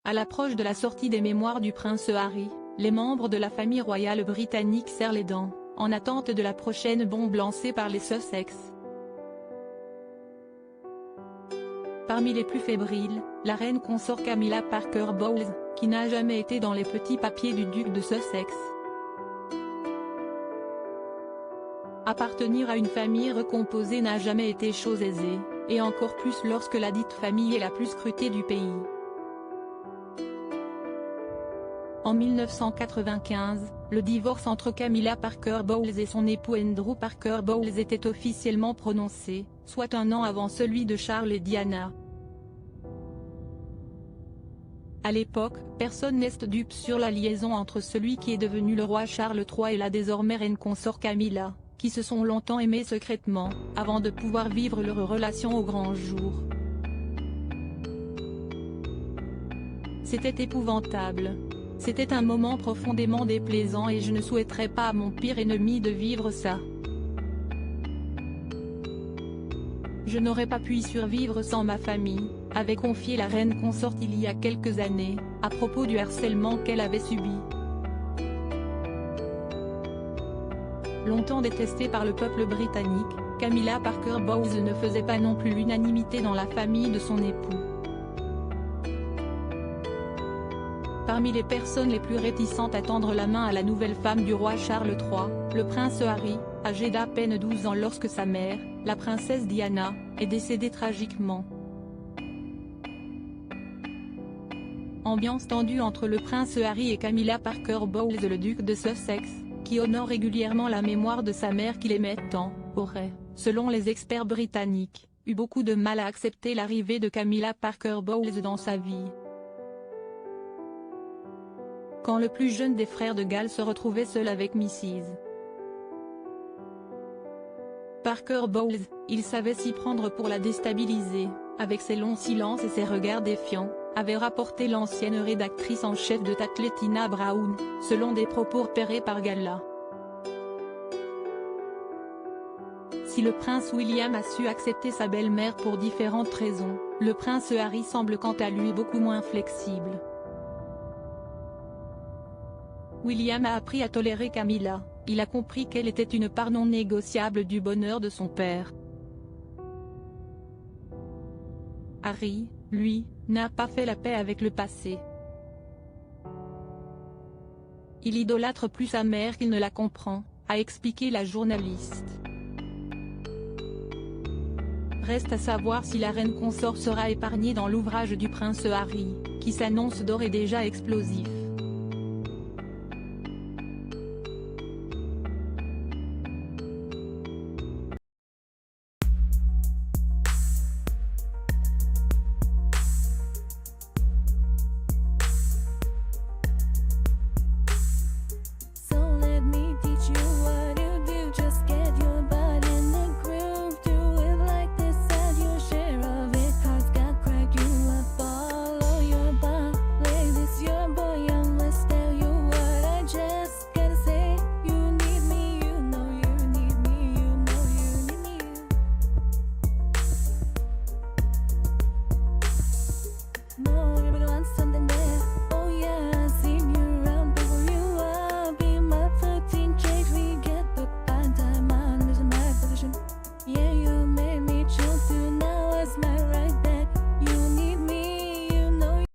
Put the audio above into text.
À l'approche de la sortie des mémoires du prince Harry, les membres de la famille royale britannique serrent les dents, en attente de la prochaine bombe lancée par les Sussex. Parmi les plus fébriles, la reine consort Camilla Parker Bowles, qui n'a jamais été dans les petits papiers du duc de Sussex. Appartenir à une famille recomposée n'a jamais été chose aisée, et encore plus lorsque la dite famille est la plus scrutée du pays. En 1995, le divorce entre Camilla Parker Bowles et son époux Andrew Parker Bowles était officiellement prononcé, soit un an avant celui de Charles et Diana. À l'époque, personne n'est dupe sur la liaison entre celui qui est devenu le roi Charles III et la désormais reine consort Camilla, qui se sont longtemps aimés secrètement, avant de pouvoir vivre leur relation au grand jour. C'était épouvantable. C'était un moment profondément déplaisant et je ne souhaiterais pas à mon pire ennemi de vivre ça. Je n'aurais pas pu y survivre sans ma famille, avait confié la reine consort il y a quelques années, à propos du harcèlement qu'elle avait subi. Longtemps détestée par le peuple britannique, Camilla Parker Bowles ne faisait pas non plus l'unanimité dans la famille de son époux. Parmi les personnes les plus réticentes à tendre la main à la nouvelle femme du roi Charles III, le prince Harry, âgé d'à peine 12 ans lorsque sa mère, la princesse Diana, est décédée tragiquement. Ambiance tendue entre le prince Harry et Camilla Parker Bowles. Le duc de Sussex, qui honore régulièrement la mémoire de sa mère qu'il aimait tant, aurait, selon les experts britanniques, eu beaucoup de mal à accepter l'arrivée de Camilla Parker Bowles dans sa vie. Quand le plus jeune des frères de Galles se retrouvait seul avec Mrs. Parker Bowles, il savait s'y prendre pour la déstabiliser, avec ses longs silences et ses regards défiants, avait rapporté l'ancienne rédactrice en chef de Tatletina Brown, selon des propos repérés par Galla. Si le prince William a su accepter sa belle-mère pour différentes raisons, le prince Harry semble quant à lui beaucoup moins flexible. William a appris à tolérer Camilla, il a compris qu'elle était une part non négociable du bonheur de son père. Harry, lui, n'a pas fait la paix avec le passé. Il idolâtre plus sa mère qu'il ne la comprend, a expliqué la journaliste. Reste à savoir si la reine consort sera épargnée dans l'ouvrage du prince Harry, qui s'annonce d'ores et déjà explosif.